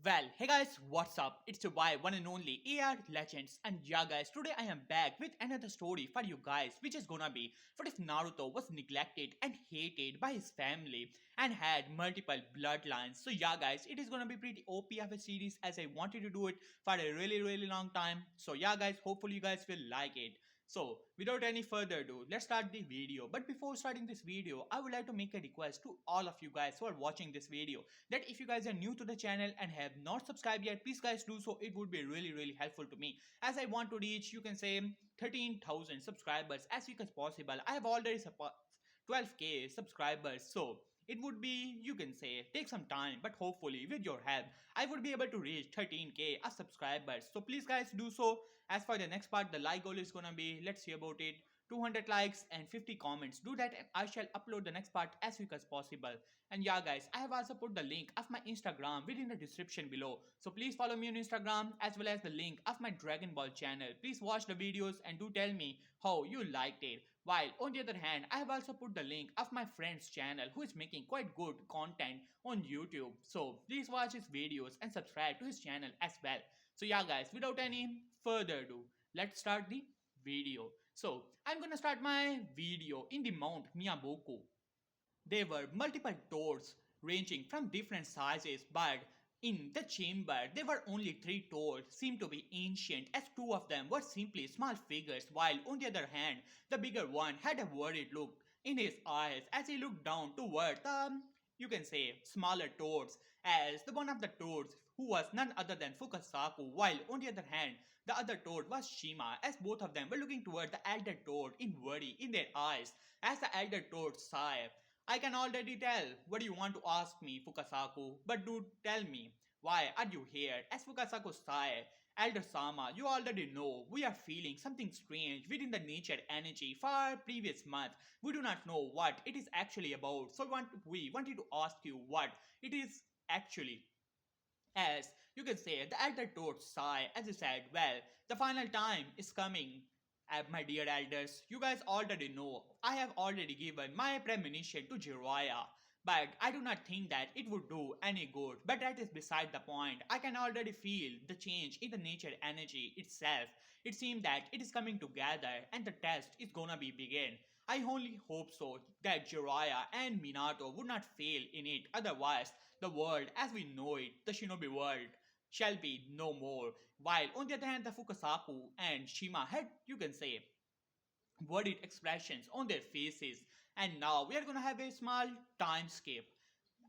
Well, hey guys, what's up? It's your boy, one and only AR Legends, and yeah, guys, today I am back with another story for you guys, which is gonna be what if Naruto was neglected and hated by his family and had multiple bloodlines. So, yeah, guys, it is gonna be pretty OP of a series as I wanted to do it for a really long time. So, yeah, guys, hopefully you guys will like it. So, without any further ado, let's start the video. But before starting this video, I would like to make a request to all of you guys who are watching this video that if you guys are new to the channel and have not subscribed yet, please guys do so. It would be really helpful to me as I want to reach, you can say, 13,000 subscribers as quick as possible. I have already 12k subscribers, so it would be, you can say, take some time, but hopefully with your help I would be able to reach 13k as subscribers. So please guys do so. As for the next part, the like goal is gonna be, let's see about it, 200 likes and 50 comments. Do that and I shall upload the next part as quick as possible. And yeah, guys, I have also put the link of my Instagram within the description below. So please follow me on Instagram as well as the link of my Dragon Ball channel. Please watch the videos and do tell me how you liked it. While on the other hand, I have also put the link of my friend's channel who is making quite good content on YouTube. So please watch his videos and subscribe to his channel as well. So yeah, guys, without any further ado, let's start the video. So I'm gonna start my video in the Mount Miyamoku. There were multiple doors ranging from different sizes, but in the chamber there were only three doors, seemed to be ancient, as two of them were simply small figures, while on the other hand, the bigger one had a worried look in his eyes as he looked down toward the, you can say, smaller toads, as the one of the toads who was none other than Fukasaku, while on the other hand, the other toad was Shima, as both of them were looking toward the elder toad in worry in their eyes, as the elder toad sighed. I can already tell what you want to ask me, Fukasaku, but do tell me, why are you here? As Fukasaku sighed, Elder Sama, you already know we are feeling something strange within the nature energy for previous month. We do not know what it is actually about, so we wanted to ask you what it is actually. As you can say, the elder toad sigh as he said, well, the final time is coming. My dear elders, you guys already know I have already given my premonition to Jiraiya, but I do not think that it would do any good. But that is beside the point. I can already feel the change in the nature energy itself. It seems that it is coming together and the test is gonna be begin. I only hope so that Jiraiya and Minato would not fail in it. Otherwise, the world as we know it, the shinobi world, shall be no more. While on the other hand, the Fukasaku and Shima had, you can say, worried expressions on their faces. And now we are gonna have a small time skip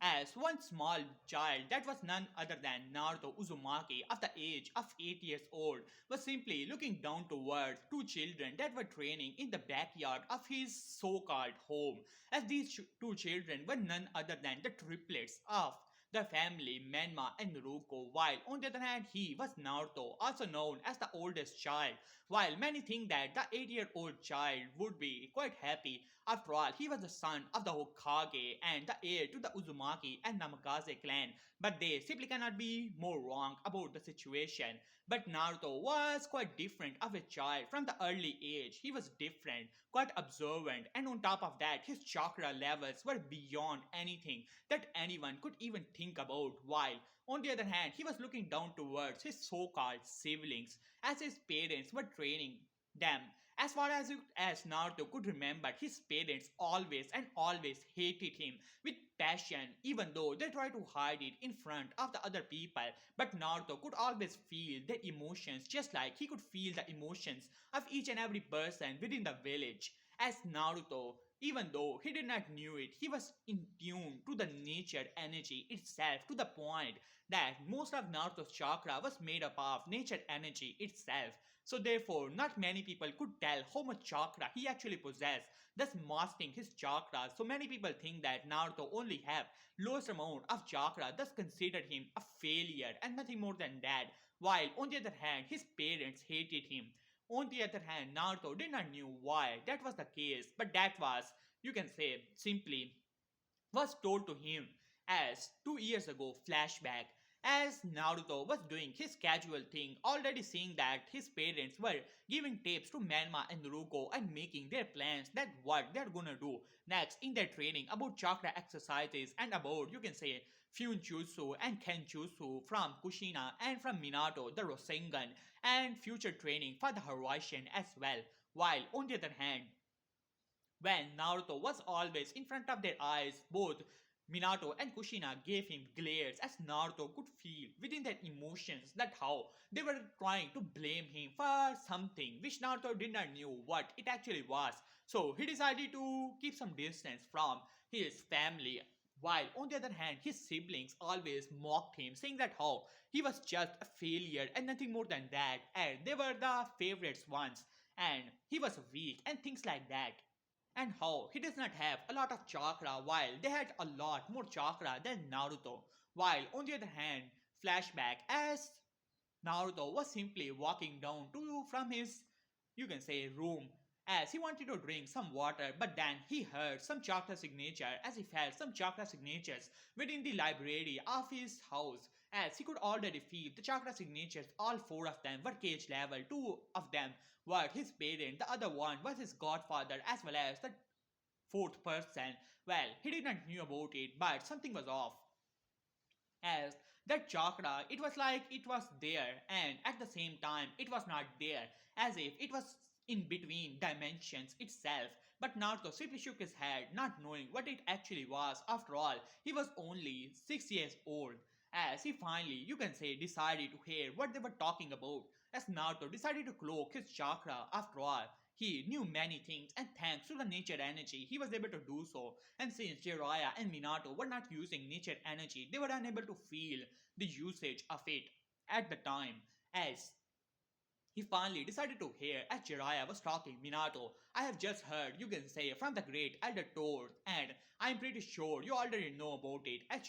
as one small child that was none other than Naruto Uzumaki of the age of 8 years old was simply looking down towards two children that were training in the backyard of his so-called home, as these two children were none other than the triplets of the family Menma and Ruko, while on the other hand he was Naruto, also known as the oldest child. While many think that the 8-year-old child would be quite happy, after all, he was the son of the Hokage and the heir to the Uzumaki and Namikaze clan, but they simply cannot be more wrong about the situation. But Naruto was quite different of a child from the early age. He was different, quite observant, and on top of that, his chakra levels were beyond anything that anyone could even think about. While, on the other hand, he was looking down towards his so called siblings as his parents were training them. As far as Naruto could remember, his parents always hated him with passion, even though they tried to hide it in front of the other people. But Naruto could always feel their emotions, just like he could feel the emotions of each and every person within the village. As Naruto, even though he did not knew it, he was in tune to the nature energy itself, to the point that most of Naruto's chakra was made up of nature energy itself. So therefore, not many people could tell how much chakra he actually possessed, thus masking his chakra. So many people think that Naruto only have lowest amount of chakra, thus considered him a failure and nothing more than that. While on the other hand, his parents hated him. On the other hand, Naruto did not knew why that was the case, but that was, you can say, simply was told to him as 2 years ago flashback, as Naruto was doing his casual thing, already seeing that his parents were giving tapes to Manma and Ruko and making their plans that what they're gonna do next in their training about chakra exercises and about, you can say, Funcjutsu and Kenjutsu from Kushina and from Minato the Rasengan and future training for the Horizon as well. While on the other hand, when Naruto was always in front of their eyes, both Minato and Kushina gave him glares as Naruto could feel within their emotions that how they were trying to blame him for something which Naruto did not knew what it actually was. So he decided to keep some distance from his family. While on the other hand, his siblings always mocked him, saying that how he was just a failure and nothing more than that, and they were the favorites ones, and he was weak and things like that, and how he does not have a lot of chakra while they had a lot more chakra than Naruto. While on the other hand, flashback as Naruto was simply walking down to from his, you can say, room as he wanted to drink some water, but then he heard some chakra signature as he felt some chakra signatures within the library of his house. As he could already feel the chakra signatures, all four of them were cage level, two of them were his parent, the other one was his godfather, as well as the fourth person. Well, he did not knew about it, but something was off as that chakra, it was like it was there and at the same time it was not there, as if it was in between dimensions itself. But Naruto simply shook his head, not knowing what it actually was. After all, he was only 6 years old. As he finally, you can say, decided to hear what they were talking about, as Naruto decided to cloak his chakra. After all, he knew many things, and thanks to the nature energy, he was able to do so. And since Jiraiya and Minato were not using nature energy, they were unable to feel the usage of it at the time. As he finally decided to hear as Jiraiya was talking, Minato, I have just heard, you can say, from the great Elder Toad, and I'm pretty sure you already know about it. As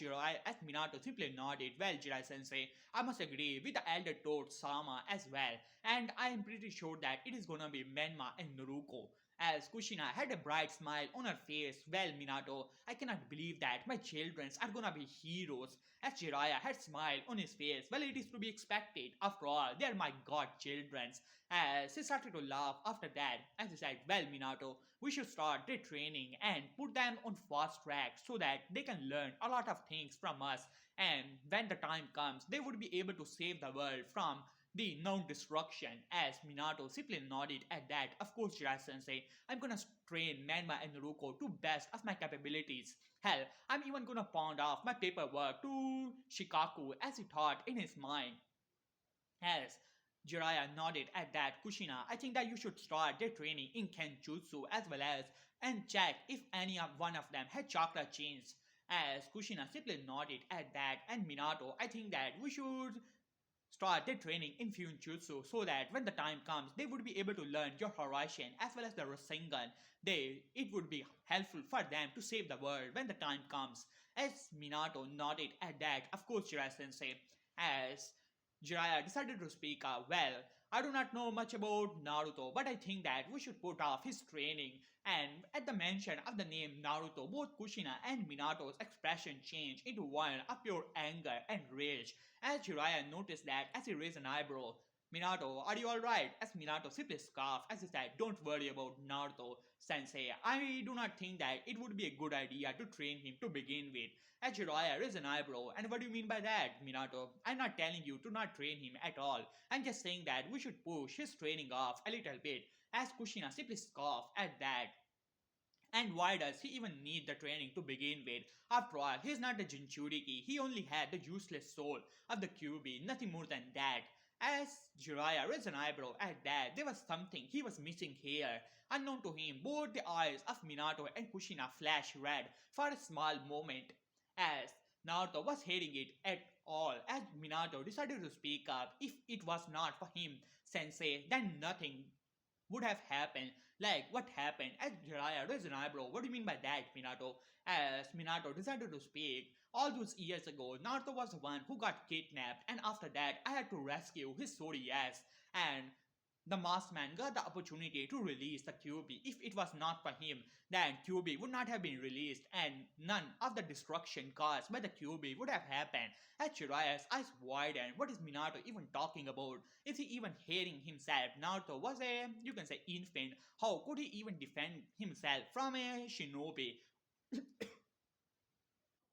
Minato simply nodded, well, Jiraiya sensei, I must agree with the Elder Toad Sama as well, and I am pretty sure that it is gonna be Menma and Naruko. As Kushina had a bright smile on her face, well, Minato, I cannot believe that my children are gonna be heroes. As Jiraiya had smiled on his face, well, it is to be expected. After all, they are my god children. As he started to laugh after that, as he said, well, Minato, we should start their training and put them on fast track so that they can learn a lot of things from us. And when the time comes, they would be able to save the world from the known destruction. As Minato simply nodded at that, of course, Jiraiya sensei, I'm gonna train Manma and Naruko to best of my capabilities. Hell, I'm even gonna pawn off my paperwork to Shikaku as he thought in his mind. As Jiraiya nodded at that, Kushina, I think that you should start their training in Kenjutsu as well as and check if any of one of them had chakra chains. As Kushina simply nodded at that, and Minato, I think that we should start their training in Funcjutsu so that when the time comes, they would be able to learn your Horizon as well as the Rasengan. It would be helpful for them to save the world when the time comes. As Minato nodded at that, of course, Jiraiya Sensei, as Jiraiya decided to speak up, well, I do not know much about Naruto, but I think that we should put off his training. And at the mention of the name Naruto, both Kushina and Minato's expression changed into one of pure anger and rage. As Jiraiya noticed that as he raised an eyebrow, Minato, are you alright? As Minato simply scoffed as he said, don't worry about Naruto, sensei. I do not think that it would be a good idea to train him to begin with. As Jiraiya raised an eyebrow, and what do you mean by that, Minato? I'm not telling you to not train him at all. I'm just saying that we should push his training off a little bit. As Kushina simply scoffed at that. And why does he even need the training to begin with? After all, he's not a Jinchuriki, he only had the useless soul of the QB, nothing more than that. As Jiraiya raised an eyebrow at that, there was something he was missing here. Unknown to him, both the eyes of Minato and Kushina flashed red for a small moment. As Naruto was hating it at all, as Minato decided to speak up, if it was not for him, Sensei, then nothing would have happened. Like what happened? As Jiraiya raised an eyebrow. What do you mean by that, Minato? As Minato decided to speak, all those years ago, Naruto was the one who got kidnapped, and after that, I had to rescue his sorry ass. And the masked man got the opportunity to release the QB. If it was not for him, then QB would not have been released, and none of the destruction caused by the QB would have happened. As Jiraiya's eyes widened, what is Minato even talking about? Is he even hearing himself? Naruto was a, you can say, infant. How could he even defend himself from a shinobi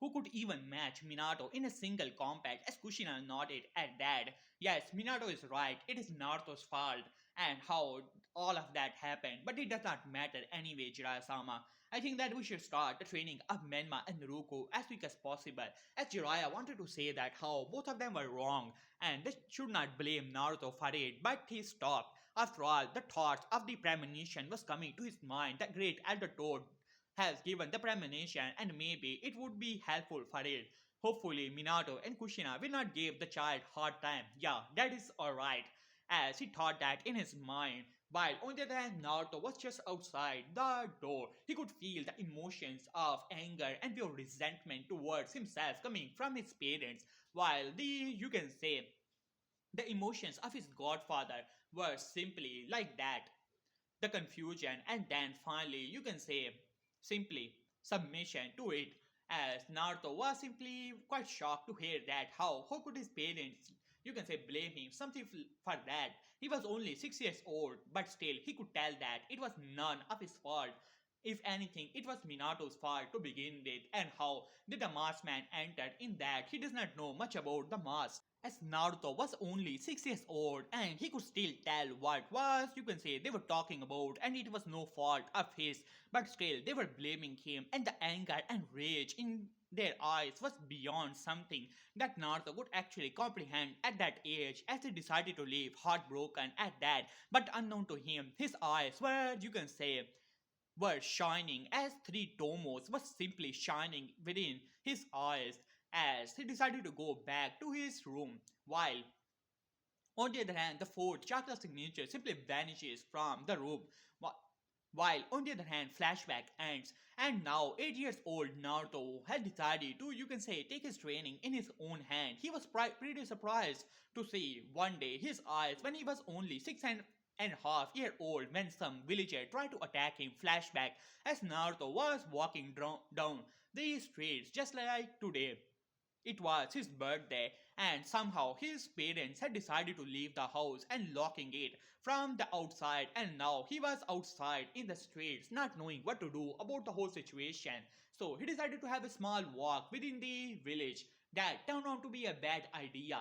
who could even match Minato in a single combat, as Kushina nodded at that. Yes, Minato is right, it is Naruto's fault, and how all of that happened, but it does not matter anyway, Jiraiya-sama. I think that we should start the training of Menma and Naruto as quick as possible, as Jiraiya wanted to say that how both of them were wrong, and they should not blame Naruto for it, but he stopped. After all, the thought of the premonition was coming to his mind. The great Elder Toad has given the premonition, and maybe it would be helpful for it. Hopefully, Minato and Kushina will not give the child hard time. Yeah, that is alright, as he thought that in his mind. While on the other hand, Naruto was just outside the door. He could feel the emotions of anger and pure resentment towards himself coming from his parents, while you can say, the emotions of his godfather were simply like that, the confusion, and then finally you can say simply submission to it, as Naruto was simply quite shocked to hear that how could his parents, you can say, blame him something for that. He was only 6 years old, but still he could tell that it was none of his fault. If anything, it was Minato's fault to begin with, and how did the masked man entered in that he does not know much about the mask, as Naruto was only 6 years old and he could still tell what was, you can say, they were talking about, and it was no fault of his, but still they were blaming him, and the anger and rage in their eyes was beyond something that Naruto could actually comprehend at that age, as he decided to leave heartbroken at that. But unknown to him, his eyes were, you can say, were shining, as three tomos was simply shining within his eyes, as he decided to go back to his room, while on the other hand, the fourth chakra signature simply vanishes from the room. While on the other hand, flashback ends, and now 8 years old Naruto had decided to, you can say, take his training in his own hand. He was pretty surprised to see one day his eyes when he was only 6.5 year old, when some villager tried to attack him. Flashback, as Naruto was walking down the streets just like today. It was his birthday, and somehow his parents had decided to leave the house and locking it from the outside, and now he was outside in the streets, not knowing what to do about the whole situation. So he decided to have a small walk within the village. That turned out to be a bad idea,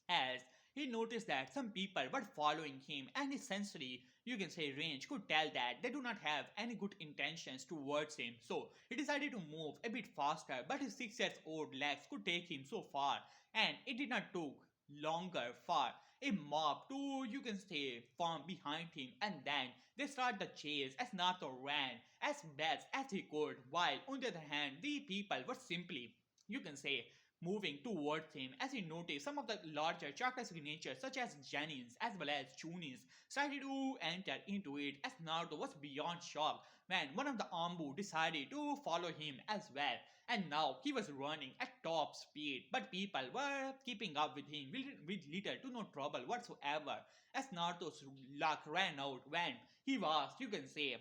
as he noticed that some people were following him, and his sensory, you can say, range could tell that they do not have any good intentions towards him. So he decided to move a bit faster, but his 6 years old legs could take him so far, and it did not took longer for a mob to, you can say, form behind him, and then they start the chase as Nato ran as best as he could, while on the other hand the people were simply, you can say, moving towards him, as he noticed some of the larger chakra signatures such as Janins as well as Chunin's started to enter into it, as Naruto was beyond shock when one of the Ambu decided to follow him as well, and now he was running at top speed, but people were keeping up with him with little to no trouble whatsoever, as Naruto's luck ran out when he was, you can say,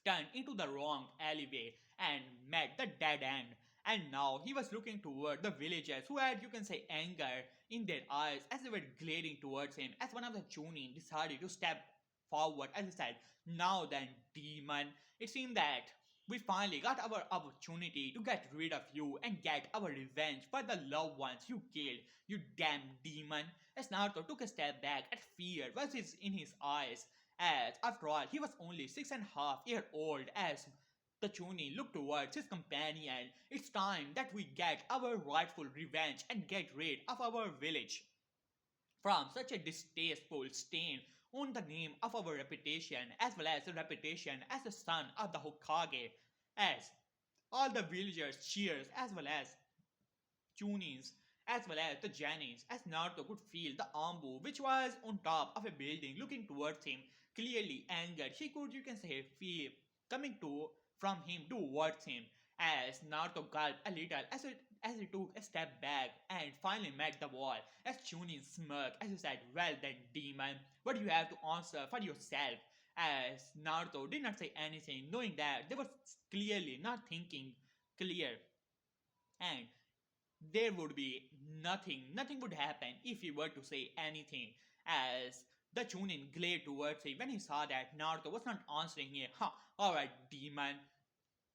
turned into the wrong alleyway and met the dead end. And now he was looking toward the villagers who had, you can say, anger in their eyes as they were glaring towards him. As one of the Chunin decided to step forward, as he said, "Now then, demon, it seemed that we finally got our opportunity to get rid of you and get our revenge for the loved ones you killed, you damn demon." As Naruto took a step back, at fear was in his eyes, as after all he was only 6.5 year old, as the Chunin looked towards his companion. "It's time that we get our rightful revenge and get rid of our village from such a distasteful stain on the name of our reputation, as well as the reputation as the son of the Hokage." As all the villagers cheers, as well as Chunins, as well as the Janins, as Naruto could feel the Ambu, which was on top of a building looking towards him, clearly angered. He could, you can say, feel coming to from him towards him, as Naruto gulped a little as he took a step back and finally met the wall, as Chunin smirked as he said, "Well then, demon, what do you have to answer for yourself?" As Naruto did not say anything, knowing that they were clearly not thinking clear, and there would be nothing would happen if he were to say anything, as the Chunin glared towards him when he saw that Naruto was not answering him. "Huh, alright, demon.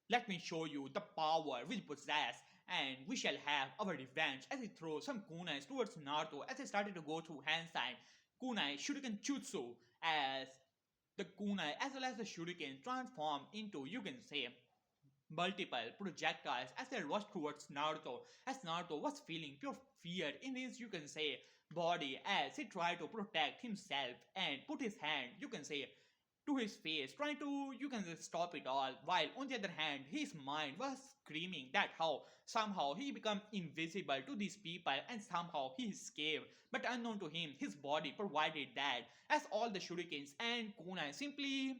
Let me show you the power we possess, and we shall have our revenge. As he throws some kunais towards Naruto as he started to go through hand sign. Kunai Shuriken Jutsu as the kunai as well as the shuriken transform into, you can say, multiple projectiles as they rushed towards Naruto, as Naruto was feeling pure fear in his, you can say, body as he tried to protect himself and put his hand, you can say, to his face, trying to, you can say, stop it all. While on the other hand, his mind was screaming that how somehow he become invisible to these people and somehow he escaped. But unknown to him, his body provided that, as all the shurikens and kunai simply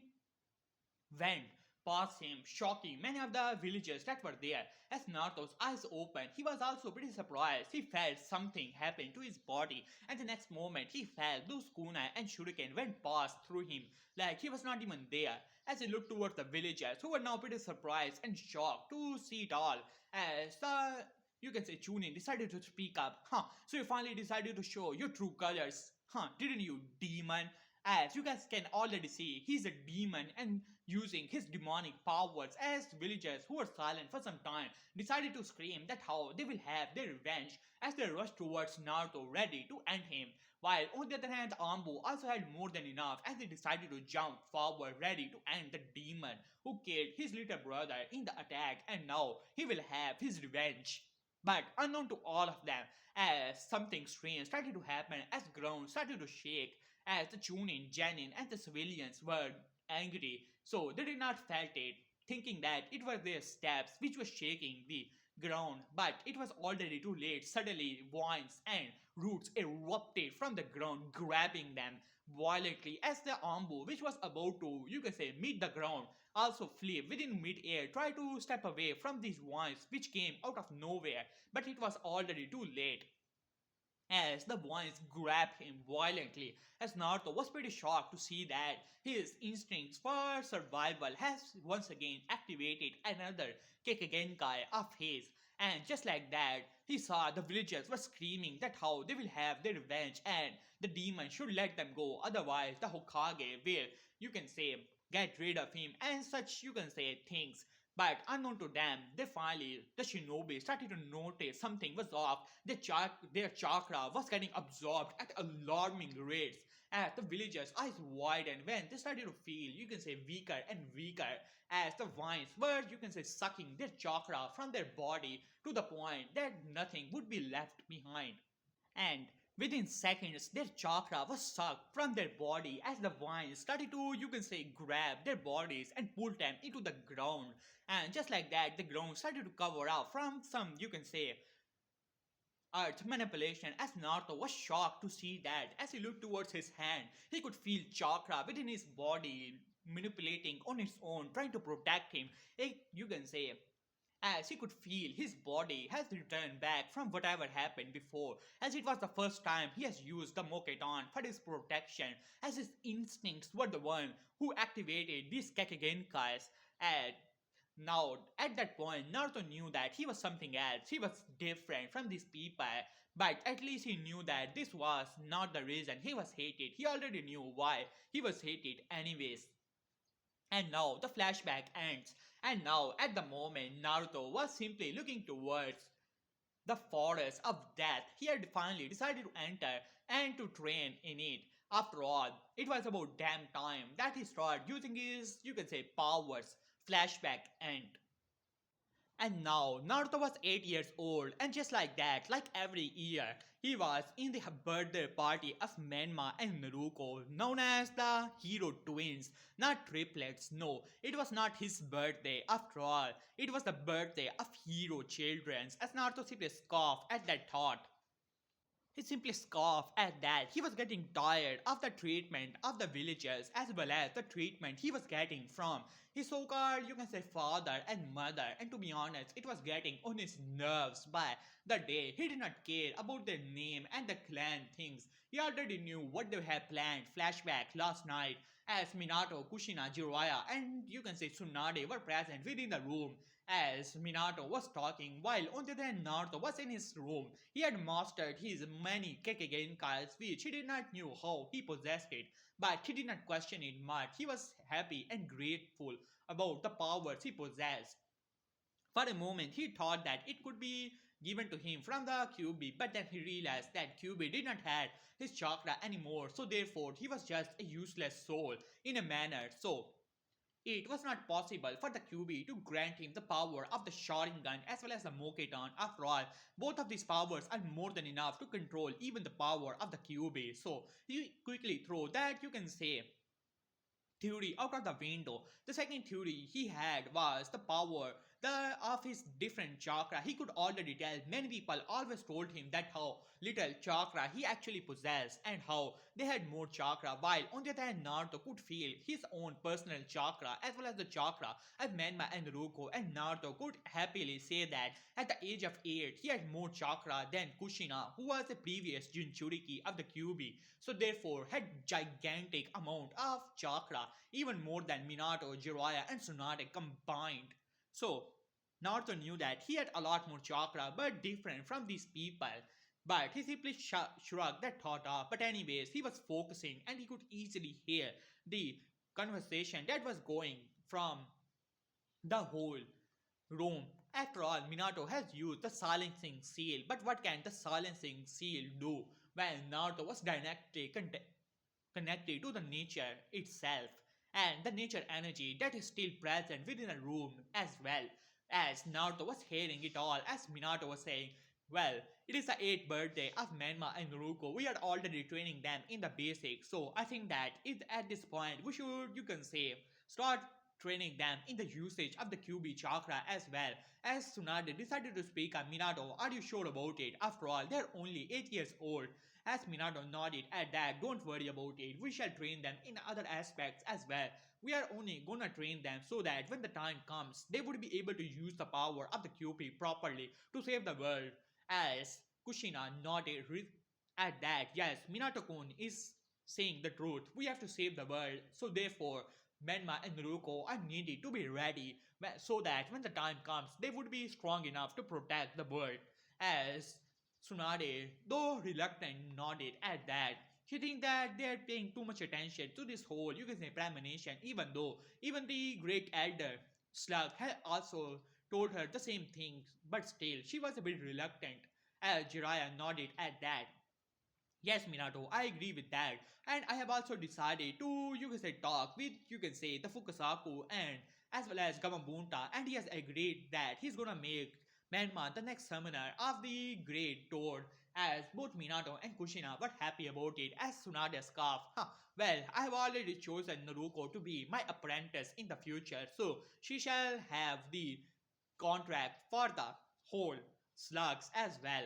went past him, shocking many of the villagers that were there. As Naruto's eyes opened, he was also pretty surprised. He felt something happen to his body, and the next moment he felt those kunai and shuriken went past through him, like he was not even there. As he looked towards the villagers, who were now pretty surprised and shocked to see it all, as the, you can say, Chunin decided to speak up. Huh, so you finally decided to show your true colors. Huh, didn't you, demon? As you guys can already see, he's a demon and using his demonic powers, as villagers who were silent for some time decided to scream that how they will have their revenge as they rushed towards Naruto ready to end him. While on the other hand, Ambu also had more than enough as they decided to jump forward ready to end the demon who killed his little brother in the attack, and now he will have his revenge. But unknown to all of them, as something strange started to happen as ground started to shake, as the Chunin, Janin, and the civilians were angry, so they did not felt it, thinking that it was their steps which were shaking the ground. But it was already too late. Suddenly, vines and roots erupted from the ground, grabbing them violently as the Ambu, which was about to, you can say, meet the ground, also flew within mid-air, tried to step away from these vines which came out of nowhere, but it was already too late as the boys grabbed him violently, as Naruto was pretty shocked to see that his instincts for survival has once again activated another Kekigenkai of his. And just like that, he saw the villagers were screaming that how they will have their revenge and the demon should let them go, otherwise the Hokage will, you can say, get rid of him and such, you can say, things. But unknown to them, they finally, the shinobi started to notice something was off. Their chakra was getting absorbed at alarming rates. As the villagers' eyes widened when they started to feel, you can say, weaker and weaker, as the vines were, you can say, sucking their chakra from their body to the point that nothing would be left behind. And within seconds, their chakra was sucked from their body as the vines started to, you can say, grab their bodies and pull them into the ground. And just like that, the ground started to cover up from some, you can say, earth manipulation, as Naruto was shocked to see that. As he looked towards his hand, he could feel chakra within his body manipulating on its own, trying to protect him. You can say, as he could feel his body has returned back from whatever happened before, as it was the first time he has used the Moketon for his protection, as his instincts were the one who activated these Kekigenkais. And now, at that point, Naruto knew that he was something else. He was different from these people. But at least he knew that this was not the reason he was hated. He already knew why he was hated anyways. And now the flashback ends. And now, at the moment, Naruto was simply looking towards the forest of death. He had finally decided to enter and to train in it. After all, it was about damn time that he started using his, you can say, powers. Flashback end. And now Naruto was 8 years old, and just like that, like every year, he was in the birthday party of Menma and Naruto, known as the Hero Twins. Not triplets, no, it was not his birthday after all, it was the birthday of Hero Children's, as Naruto simply scoffed at that thought. He simply scoffed at that. He was getting tired of the treatment of the villagers as well as the treatment he was getting from his so-called, you can say, father and mother. And to be honest, it was getting on his nerves by the day. He did not care about their name and the clan things. He already knew what they had planned. Flashback last night as Minato, Kushina, Jiraiya and, you can say, Tsunade were present within the room as Minato was talking, while on the other hand Naruto was in his room. He had mastered his many Kekkeigenkai, which he did not know how he possessed it, but he did not question it much. He was happy and grateful about the powers he possessed. For a moment, he thought that it could be given to him from the QB, but then he realized that QB did not have his chakra anymore, so therefore he was just a useless soul in a manner. So it was not possible for the QB to grant him the power of the Sharingan as well as the Moketan. After all, both of these powers are more than enough to control even the power of the QB. So he quickly throw that, you can say, theory out of the window. The second theory he had was the power of his different chakra. He could already tell many people always told him that how little chakra he actually possessed and how they had more chakra, while on the other hand Naruto could feel his own personal chakra as well as the chakra of Menma and Ruko, and Naruto could happily say that at the age of 8 he had more chakra than Kushina, who was the previous Jinchuriki of the QB, so therefore had gigantic amount of chakra, even more than Minato, Jiraiya and Tsunade combined. So Naruto knew that he had a lot more chakra but different from these people. But he simply shrugged that thought off. But anyways, he was focusing and he could easily hear the conversation that was going from the whole room. After all, Minato has used the silencing seal, but what can the silencing seal do when Naruto was directly connected to the nature itself and the nature energy that is still present within a room as well? As Naruto was hearing it all, as Minato was saying, well, it is the 8th birthday of Menma and Ruko. We are already training them in the basics, so I think that if at this point we should, you can say, start training them in the usage of the QB chakra as well. As Tsunade decided to speak on Minato, are you sure about it? After all, they're only 8 years old. As Minato nodded at that, don't worry about it. We shall train them in other aspects as well. We are only gonna train them so that when the time comes, they would be able to use the power of the QP properly to save the world. As Kushina nodded at that, yes, Minato-kun is saying the truth. We have to save the world. So therefore, Menma and Ruko are needed to be ready so that when the time comes, they would be strong enough to protect the world. As Tsunade, though reluctant, nodded at that. She thinks that they are paying too much attention to this whole, you can say, premonition, even though even the great elder Slug had also told her the same things, but still she was a bit reluctant. As Jiraiya nodded at that. Yes, Minato, I agree with that. And I have also decided to, you can say, talk with, you can say, the Fukasaku and as well as Gamabunta, and he has agreed that he's gonna make Manma the next summoner of the Great Toad, as both Minato and Kushina were happy about it, as Tsunade scoffed. Huh, well, I have already chosen Naruko to be my apprentice in the future, so she shall have the contract for the whole slugs as well.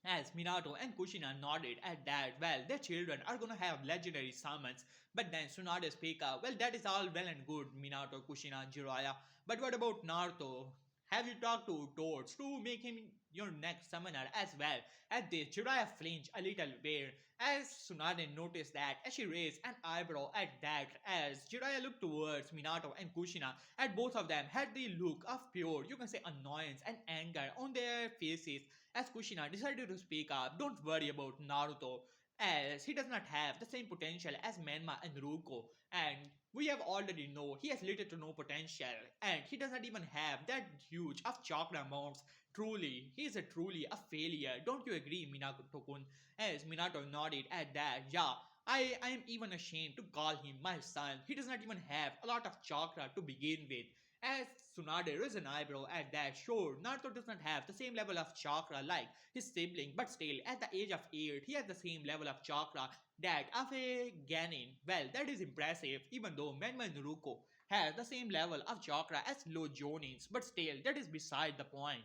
As Minato and Kushina nodded at that, well, their children are gonna have legendary summons. But then Tsunade speak up, well, that is all well and good, Minato, Kushina, Jiraiya. But what about Naruto? Have you talked to Toads to make him your next summoner as well? At this, Jiraiya flinched a little bit as Tsunade noticed that as she raised an eyebrow at that. As Jiraiya looked towards Minato and Kushina, and both of them had the look of pure, you can say, annoyance and anger on their faces. As Kushina decided to speak up, don't worry about Naruto, as he does not have the same potential as Menma and Ruko, and we have already know he has little to no potential, and he does not even have that huge of chakra amounts. Truly, he is a truly a failure. Don't you agree, Minato-kun? As Minato nodded at that, yeah. I am even ashamed to call him my son. He does not even have a lot of chakra to begin with. As Tsunade raised an eyebrow at that, sure, Naruto does not have the same level of chakra like his sibling, but still, at the age of 8, he has the same level of chakra that of a Ganin. Well, that is impressive, even though Menma and Naruko have the same level of chakra as low Jonins, but still, that is beside the point.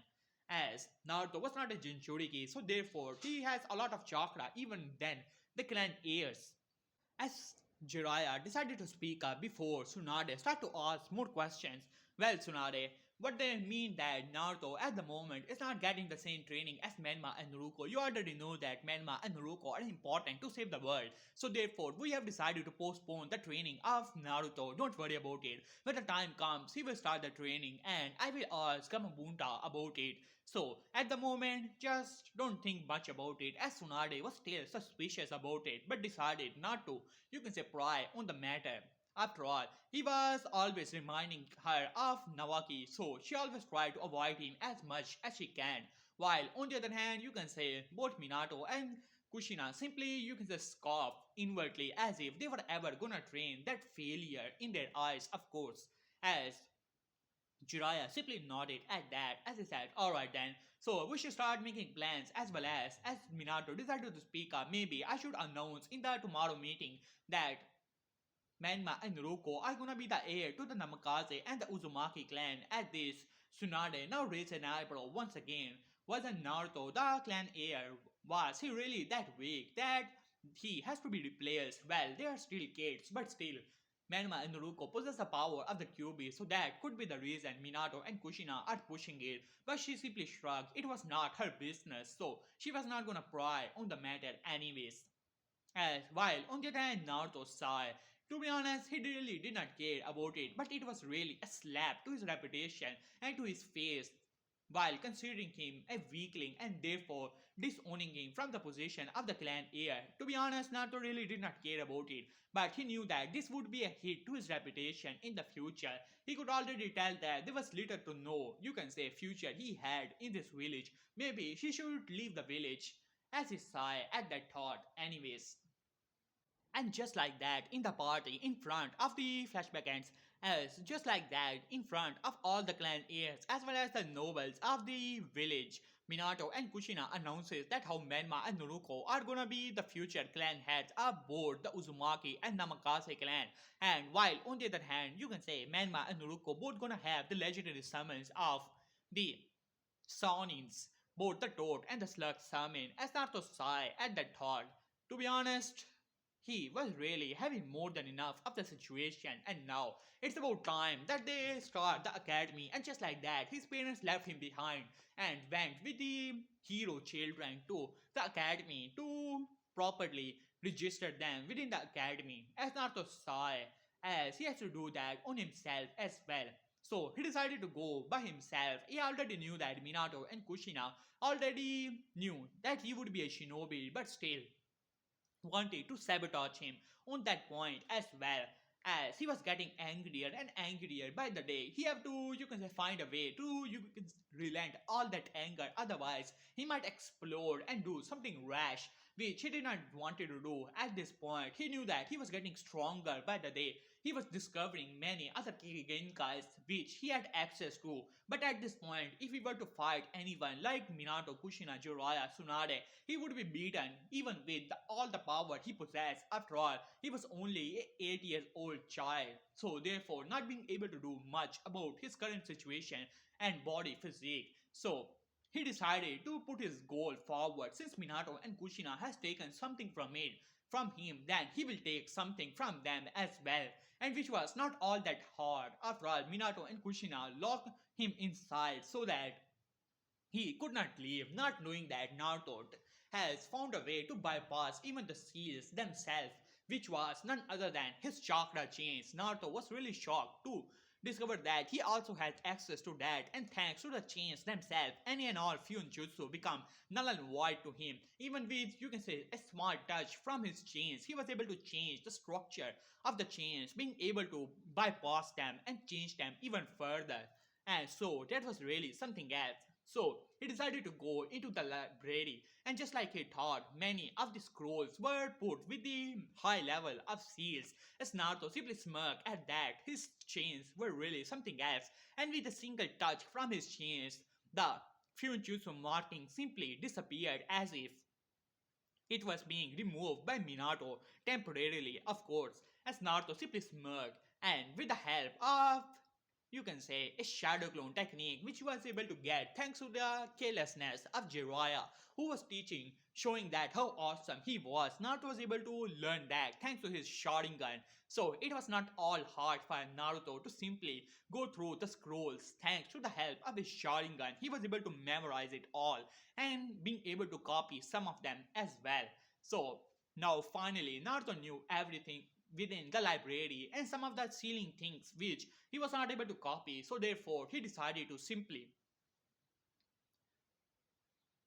As Naruto was not a Jinchuriki, so therefore, he has a lot of chakra even then the clan heirs. As Jiraiya decided to speak up before Tsunade started to ask more questions. Well, Tsunade, what they mean that Naruto at the moment is not getting the same training as Menma and Naruto? You already know that Menma and Naruto are important to save the world. So therefore, we have decided to postpone the training of Naruto. Don't worry about it. When the time comes, he will start the training and I will ask Kamabunta about it. So, at the moment, just don't think much about it, as Tsunade was still suspicious about it but decided not to, you can say, pry on the matter. After all, he was always reminding her of Nawaki, so she always tried to avoid him as much as she can. While on the other hand, you can say both Minato and Kushina simply you can just scoff inwardly as if they were ever gonna train that failure in their eyes, of course. As Jiraiya simply nodded at that as he said, Alright then, so we should start making plans as Minato decided to speak up. Maybe I should announce in the tomorrow meeting that Manma and Ruko are gonna be the heir to the Namikaze and the Uzumaki clan. At this, Tsunade now raised an eyebrow once again. Wasn't Naruto the clan heir? Was he really that weak that he has to be replaced? Well, they are still kids, but still. Manma and Naruko possess the power of the Kyuubi, so that could be the reason Minato and Kushina are pushing it. But she simply shrugged. It was not her business, so she was not gonna pry on the matter anyways. As while on the other hand, Naruto sighed. To be honest, he really did not care about it, but it was really a slap to his reputation and to his face. While considering him a weakling and therefore disowning him from the position of the clan heir. To be honest, Naruto really did not care about it, but he knew that this would be a hit to his reputation in the future. He could already tell that there was little to no, you can say, future he had in this village. Maybe he should leave the village. As he sighed at that thought, anyways. And just like that, in the party, in front of the flashback ends, as just like that, in front of all the clan heirs as well as the nobles of the village, Minato and Kushina announces that how Menma and Naruko are gonna be the future clan heads of both the Uzumaki and Namakase clan. And while on the other hand, you can say Menma and Naruko both gonna have the legendary summons of the Sawnins, both the Toad and the Slug summon as Naruto sighed at that thought. To be honest, he was really having more than enough of the situation, and now it's about time that they start the academy. And just like that, his parents left him behind and went with the hero children to the academy to properly register them within the academy. As Naruto saw, as he has to do that on himself as well. So he decided to go by himself. He already knew that Minato and Kushina already knew that he would be a shinobi, but still wanted to sabotage him on that point as well, as he was getting angrier and angrier by the day. He have to, you can say, find a way to, you can relent all that anger, otherwise he might explode and do something rash which he did not want to do. At this point he knew that he was getting stronger by the day. He was discovering many other Genkai which he had access to, but at this point if he were to fight anyone like Minato, Kushina, Jiraiya, Tsunade, he would be beaten even with all the power he possessed. After all, he was only a 8 years old child, so therefore not being able to do much about his current situation and body physique. So he decided to put his goal forward. Since Minato and Kushina has taken something from him, then he will take something from them as well, and which was not all that hard. After all, Minato and Kushina locked him inside so that he could not leave, not knowing that Naruto has found a way to bypass even the seals themselves, which was none other than his chakra chains. Naruto was really shocked to discover that he also had access to that, and thanks to the chains themselves, any and all Jutsu become null and void to him. Even with, you can say, a small touch from his chains, he was able to change the structure of the chains, being able to bypass them and change them even further. And so that was really something else. So he decided to go into the library, and just like he thought, many of the scrolls were put with the high level of seals. As Naruto simply smirked at that, his chains were really something else, and with a single touch from his chains, the Fuinjutsu marking simply disappeared as if it was being removed by Minato temporarily, of course, as Naruto simply smirked, and with the help of, you can say, a shadow clone technique which he was able to get thanks to the carelessness of Jiraiya, who was teaching, showing that how awesome he was. Naruto was able to learn that thanks to his Sharingan. So it was not all hard for Naruto to simply go through the scrolls. Thanks to the help of his Sharingan, he was able to memorize it all and being able to copy some of them as well. So now finally Naruto knew everything within the library and some of the sealing things which he was not able to copy, so therefore he decided to simply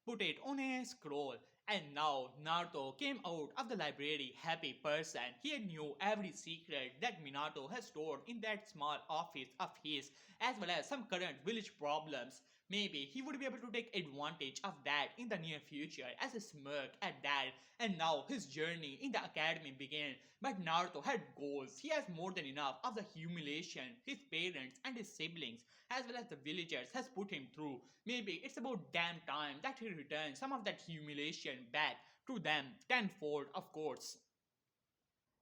put it on a scroll. And now Naruto came out of the library happy person. He knew every secret that Minato has stored in that small office of his, as well as some current village problems. Maybe he would be able to take advantage of that in the near future as a smirk at that. And now his journey in the academy began. But Naruto had goals. He has more than enough of the humiliation his parents and his siblings, as well as the villagers, has put him through. Maybe it's about damn time that he returns some of that humiliation back to them tenfold, of course.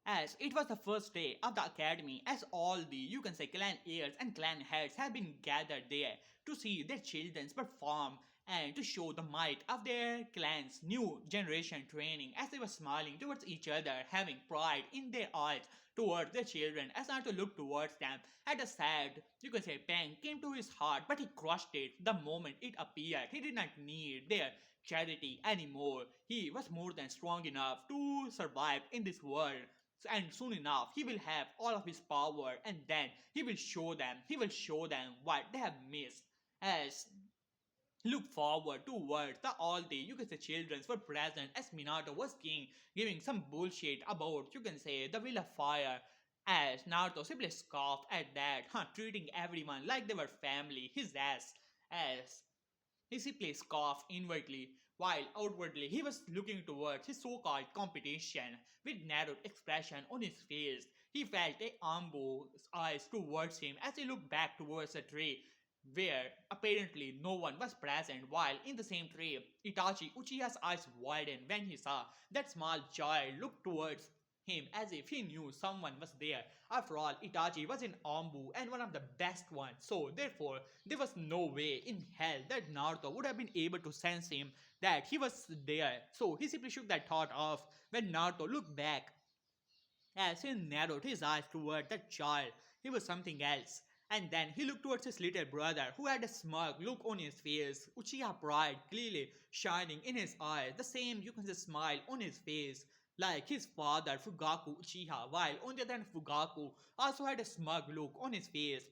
As it was the first day of the academy, as all the, you can say, clan heirs and clan heads have been gathered there to see their children perform and to show the might of their clan's new generation training, as they were smiling towards each other, having pride in their eyes towards their children, as Naruto looked towards them. At a sad, you can say, pang came to his heart, but he crushed it the moment it appeared. He did not need their charity anymore. He was more than strong enough to survive in this world, and soon enough he will have all of his power, and then he will show them what they have missed. As look forward towards the all day, you can say, children were present as Minato was king, giving some bullshit about, you can say, the will of fire. As Naruto simply scoffed at that, treating everyone like they were family, his ass. As he simply scoffed inwardly, while outwardly he was looking towards his so-called competition with narrowed expression on his face. He felt a Ambo's eyes towards him as he looked back towards the tree where apparently no one was present, while in the same tree Itachi Uchiha's eyes widened when he saw that small child look towards him as if he knew someone was there. After all, Itachi was an Ambu and one of the best ones, so therefore there was no way in hell that Naruto would have been able to sense him, that he was there. So he simply shook that thought off when Naruto looked back. As he narrowed his eyes toward that child, he was something else. And then he looked towards his little brother, who had a smug look on his face, Uchiha pride clearly shining in his eyes, the same, you can say, smile on his face, like his father Fugaku Uchiha, while on the other hand Fugaku also had a smug look on his face.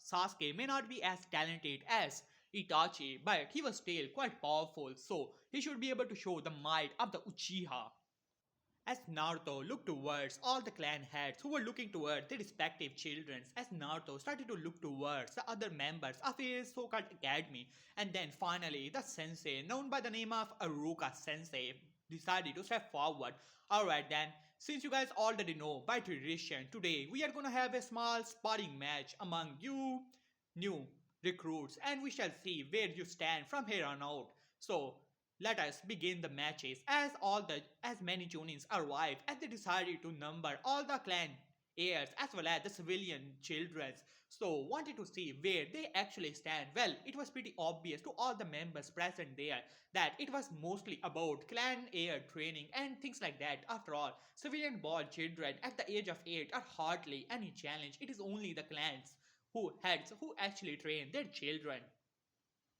Sasuke may not be as talented as Itachi, but he was still quite powerful, so he should be able to show the might of the Uchiha. As Naruto looked towards all the clan heads who were looking towards their respective children, as Naruto started to look towards the other members of his so-called academy, and then finally the sensei, known by the name of Aruka Sensei, decided to step forward. Alright then, since you guys already know by tradition, today we are gonna have a small sparring match among you new recruits, and we shall see where you stand from here on out. So let us begin the matches. As many Jonins arrived, as they decided to number all the clan heirs as well as the civilian children. So wanted to see where they actually stand. Well, it was pretty obvious to all the members present there that it was mostly about clan heir training and things like that. After all, civilian born children at the age of 8 are hardly any challenge. It is only the clans who actually train their children.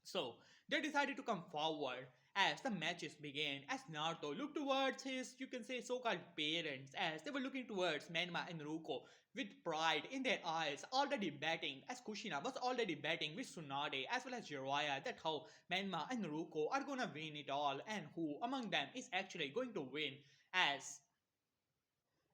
So they decided to come forward as the matches began, as Naruto looked towards his, you can say, so-called parents, as they were looking towards Menma and Ruko with pride in their eyes, already betting, as Kushina was already betting with Tsunade as well as Jiraiya, that how Menma and Ruko are gonna win it all and who among them is actually going to win. As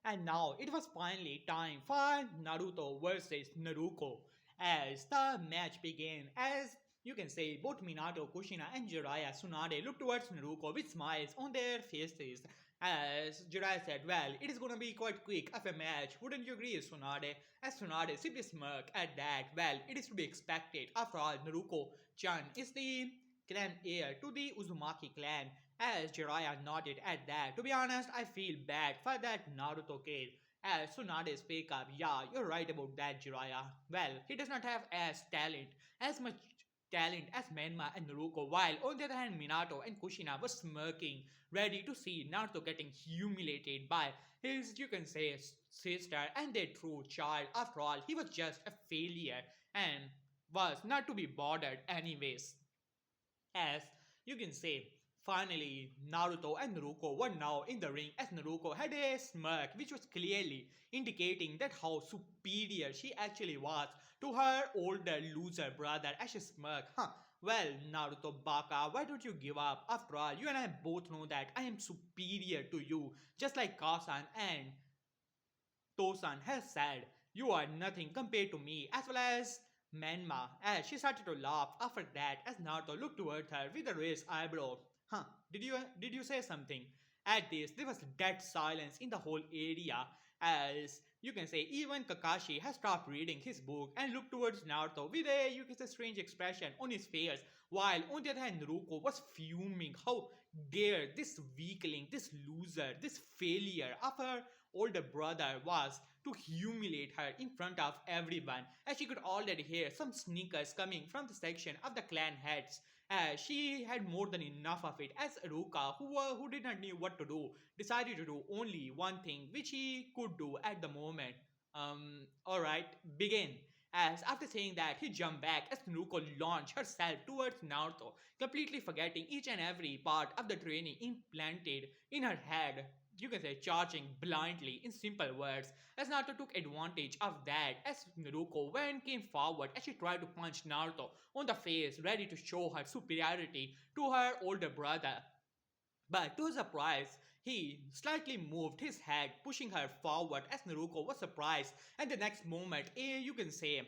and now it was finally time for Naruto versus Naruko as the match began. As you can say, both Minato, Kushina, and Jiraiya Tsunade looked towards Naruko with smiles on their faces. As Jiraiya said, well, it is gonna be quite quick of a match, wouldn't you agree, Tsunade? As Tsunade simply smirked at that, well, it is to be expected. After all, Naruko-chan is the clan heir to the Uzumaki clan, as Jiraiya nodded at that. To be honest, I feel bad for that Naruto kid. As Tsunade speak up, yeah, you're right about that, Jiraiya. Well, he does not have as much talent as Menma and Naruto, while on the other hand, Minato and Kushina were smirking, ready to see Naruto getting humiliated by his, you can say, sister and their true child. After all, he was just a failure and was not to be bothered anyways. As you can say, finally Naruto and Naruko were now in the ring, as Naruko had a smirk which was clearly indicating that how superior she actually was to her older loser brother. As she smirked, Well, Naruto Baka, why don't you give up? After all, you and I both know that I am superior to you, just like Kasan and Tosan has said. You are nothing compared to me, as well as Menma, as she started to laugh after that as Naruto looked towards her with a raised eyebrow. Huh, did you say something? At this, there was dead silence in the whole area, as you can say even Kakashi has stopped reading his book and looked towards Naruto with a you can say strange expression on his face, while on the other hand Naruto was fuming. How dare this weakling, this loser, this failure of her older brother was to humiliate her in front of everyone, as she could already hear some sneakers coming from the section of the clan heads. She had more than enough of it, as Aruka, who did not know what to do, decided to do only one thing which he could do at the moment. Alright, begin. As after saying that, he jumped back as Nuko launched herself towards Naruto, completely forgetting each and every part of the training implanted in her head. You can say charging blindly in simple words, as Naruto took advantage of that as Naruto when came forward as she tried to punch Naruto on the face, ready to show her superiority to her older brother. But to his surprise, he slightly moved his head, pushing her forward as Naruto was surprised, and the next moment, you can say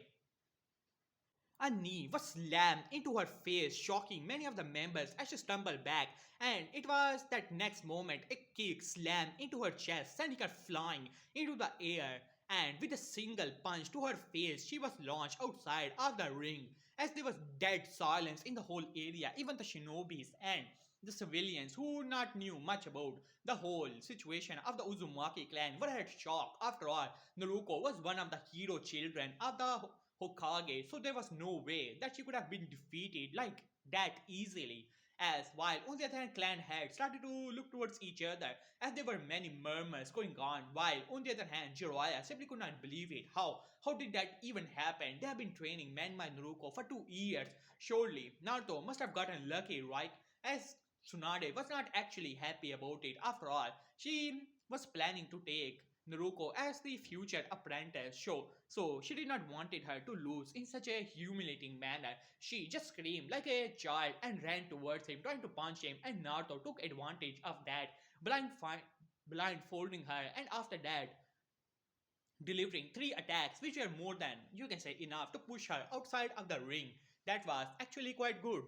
a knee was slammed into her face, shocking many of the members as she stumbled back. And it was that next moment a kick slammed into her chest, sending her flying into the air. And with a single punch to her face, she was launched outside of the ring. As there was dead silence in the whole area, even the shinobis and the civilians who not knew much about the whole situation of the Uzumaki clan were at shock. After all, Naruko was one of the hero children of the Hokage, so there was no way that she could have been defeated like that easily. As while on the other hand, clan heads started to look towards each other as there were many murmurs going on, while on the other hand, Jiraiya simply could not believe it. How did that even happen? They have been training Menma and Naruto for 2 years. Surely, Naruto must have gotten lucky, right? As Tsunade was not actually happy about it. After all, she was planning to take Naruko as the future apprentice so she did not wanted her to lose in such a humiliating manner. She just screamed like a child and ran towards him, trying to punch him, and Naruto took advantage of that, blindfolding her, and after that, delivering 3 attacks, which were more than you can say enough to push her outside of the ring. That was actually quite good.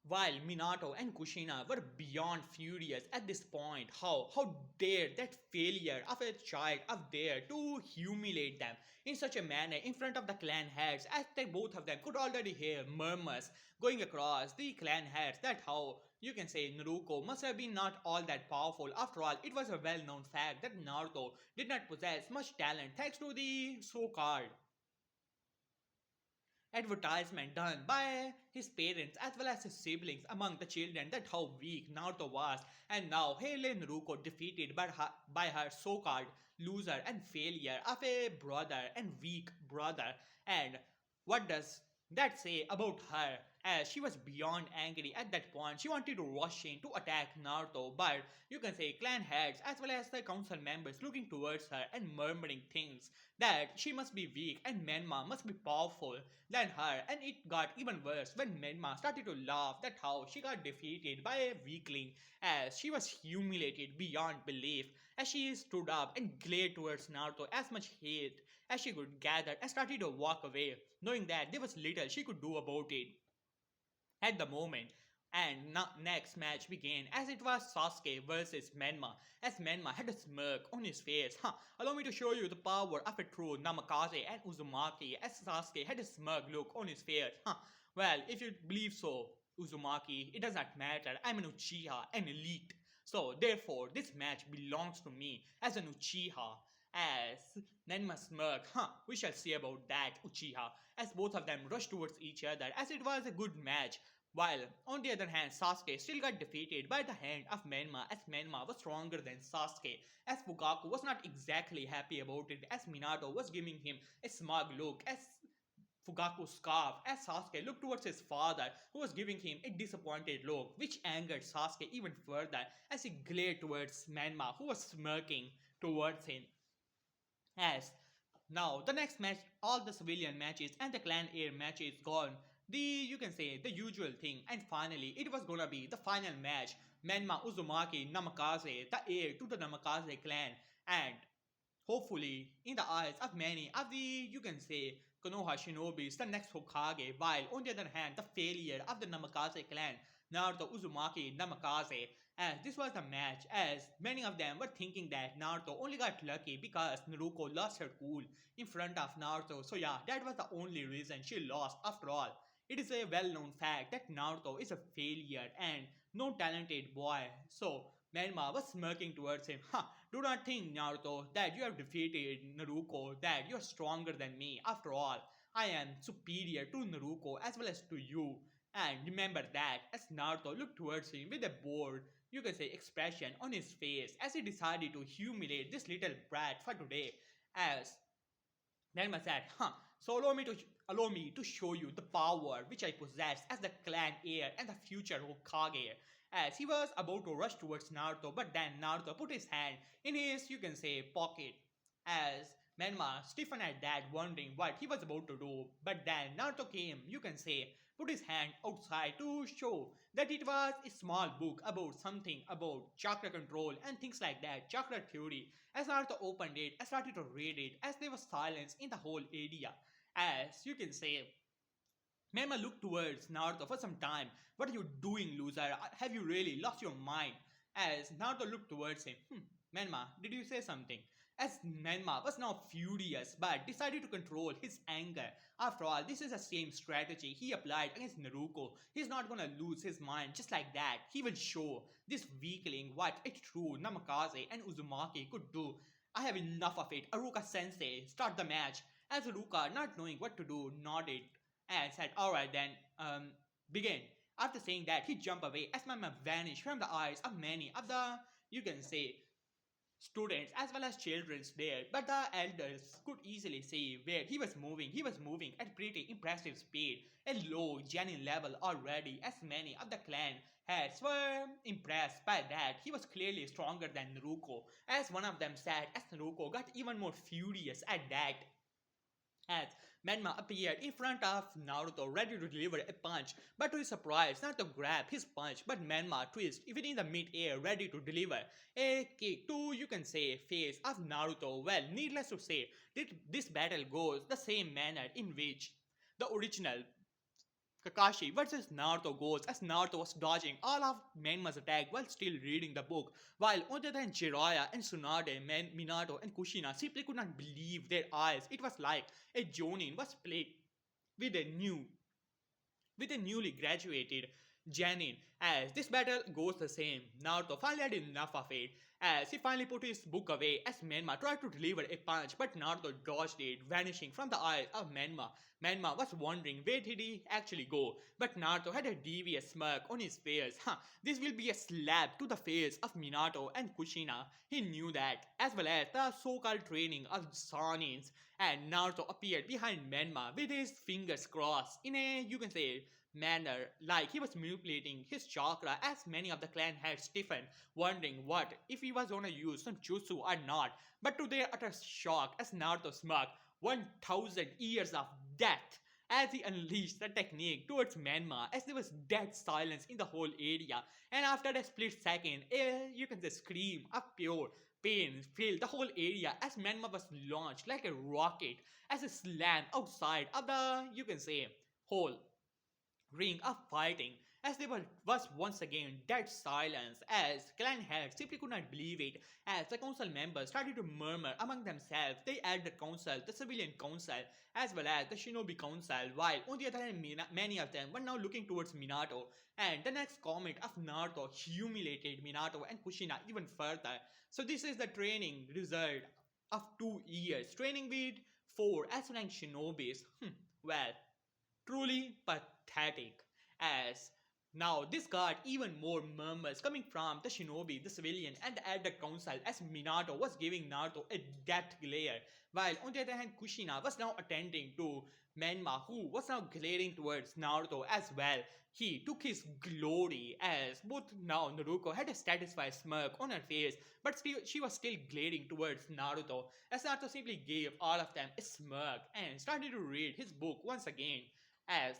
While Minato and Kushina were beyond furious at this point, how dare that failure of a child of theirs to humiliate them in such a manner in front of the clan heads, as they both of them could already hear murmurs going across the clan heads that how you can say Naruto must have been not all that powerful. After all, it was a well-known fact that Naruto did not possess much talent thanks to the so-called advertisement done by his parents as well as his siblings among the children that how weak Naruto was, and now Haile Naruto defeated by her so-called loser and failure of a brother and weak brother. And what does that say about her? As she was beyond angry at that point, she wanted to rush in to attack Naruto, but you can say clan heads as well as the council members looking towards her and murmuring things that she must be weak and Menma must be powerful than her, and it got even worse when Menma started to laugh at how she got defeated by a weakling, as she was humiliated beyond belief as she stood up and glared towards Naruto as much hate as she could gather and started to walk away, knowing that there was little she could do about it at the moment. And next match began as it was Sasuke versus Menma, as Menma had a smirk on his face. Allow me to show you the power of a true Namikaze and Uzumaki, as Sasuke had a smirk look on his face. Well, if you believe so, Uzumaki, it does not matter. I'm an Uchiha, an elite. So therefore, this match belongs to me as an Uchiha. As Menma smirked, we shall see about that, Uchiha, as both of them rushed towards each other as it was a good match, while on the other hand Sasuke still got defeated by the hand of Menma, as Menma was stronger than Sasuke, as Fugaku was not exactly happy about it, as Minato was giving him a smug look as Fugaku scoffed as Sasuke looked towards his father, who was giving him a disappointed look, which angered Sasuke even further as he glared towards Menma, who was smirking towards him. As now the next match, all the civilian matches and the clan air matches gone the you can say the usual thing. And finally, it was gonna be the final match. Menma Uzumaki Namikaze, the heir to the Namikaze clan, and hopefully, in the eyes of many of the, you can say, Konoha shinobis, the next Hokage, while on the other hand, the failure of the Namikaze clan, Naruto Uzumaki Namikaze, as this was the match, as many of them were thinking that Naruto only got lucky because Naruto lost her cool in front of Naruto. So yeah, that was the only reason she lost after all. It is a well-known fact that Naruto is a failure and no talented boy. So Menma was smirking towards him. Ha! Do not think, Naruto, that you have defeated Naruto, that you are stronger than me. After all, I am superior to Naruto as well as to you. And remember that as Naruto looked towards him with a bored, you can say, expression on his face as he decided to humiliate this little brat for today. As Dharma said, huh, so allow me to show you the power which I possess as the clan heir and the future Hokage. As he was about to rush towards Naruto, but then Naruto put his hand in his, you can say, pocket. As Menma stiffened at that, wondering what he was about to do. But then Naruto came, you can say, put his hand outside to show that it was a small book about something about chakra control and things like that, chakra theory. As Naruto opened it, I started to read it as there was silence in the whole area. As you can say, Mema looked towards Naruto for some time. What are you doing, loser? Have you really lost your mind? As Naruto looked towards him, Menma, did you say something? As Menma was now furious but decided to control his anger. After all, this is the same strategy he applied against Naruto. He's not gonna lose his mind just like that. He will show this weakling what a true Namikaze and Uzumaki could do. I have enough of it. Aruka sensei, start the match. As Aruka, not knowing what to do, nodded and said, alright then, begin. After saying that, he jumped away as Mama vanished from the eyes of many of the, you can say, students as well as children there, but the elders could easily see where he was moving. He was moving at pretty impressive speed, a low, genuine level already, as many of the clan heads were impressed by that. He was clearly stronger than Naruto, as one of them said, as Naruto got even more furious at that. As Menma appeared in front of Naruto ready to deliver a punch, but to his surprise, Naruto grabbed his punch, but Menma twisted even in the mid-air ready to deliver a kick to, you can say, face of Naruto. Well, needless to say, this battle goes the same manner in which the original Kakashi versus Naruto goes as Naruto was dodging all of Menma's attack while still reading the book, while on the other hand Jiraiya and Tsunade, Minato and Kushina simply could not believe their eyes. It was like a Jonin was played with a newly graduated Janin. As this battle goes the same, Naruto finally had enough of it as he finally put his book away as Menma tried to deliver a punch, but Naruto dodged it, vanishing from the eyes of Menma. Menma was wondering where did he actually go, but Naruto had a devious smirk on his face. This will be a slap to the face of Minato and Kushina. He knew that, as well as the so-called training of Sanins, and Naruto appeared behind Menma with his fingers crossed in a, you can say, manner like he was manipulating his chakra as many of the clan had stiffened, wondering what if he was gonna use some jutsu or not. But to their utter shock, as Naruto smirked, 1000 years of death as he unleashed the technique towards Menma as there was dead silence in the whole area. And after a split second, you can say scream of pure pain filled the whole area as Menma was launched like a rocket as it slammed outside of the, you can say, whole ring of fighting as there was once again dead silence as clan heads simply could not believe it as the council members started to murmur among themselves. They added the council, the civilian council, as well as the shinobi council, while on the other hand many of them were now looking towards Minato, and the next comment of Naruto humiliated Minato and Kushina even further. So this is the training result of 2 years training with 4 S-rank shinobis. Well, truly pathetic. As now this got even more murmurs coming from the shinobi, the civilian, and the elder council as Minato was giving Naruto a death glare, while on the other hand Kushina was now attending to Menma, who was now glaring towards Naruto as well. He took his glory as both now Naruto had a satisfied smirk on her face, but still she was still glaring towards Naruto as Naruto simply gave all of them a smirk and started to read his book once again as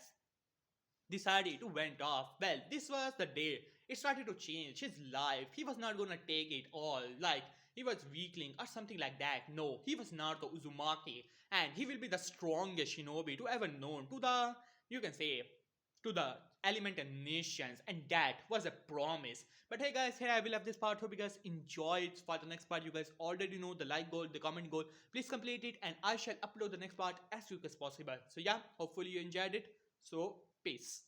decided to went off. Well, this was the day it started to change his life. He was not gonna take it all like he was weakling or something like that. No, he was Naruto Uzumaki, and he will be the strongest shinobi to ever known to the, you can say, to the elemental nations, and that was a promise. But hey guys, here I will have this part. Hope you guys enjoy it. For the next part, you guys already know the like goal, the comment goal. Please complete it, and I shall upload the next part as quick as possible. So yeah, hopefully you enjoyed it. So peace.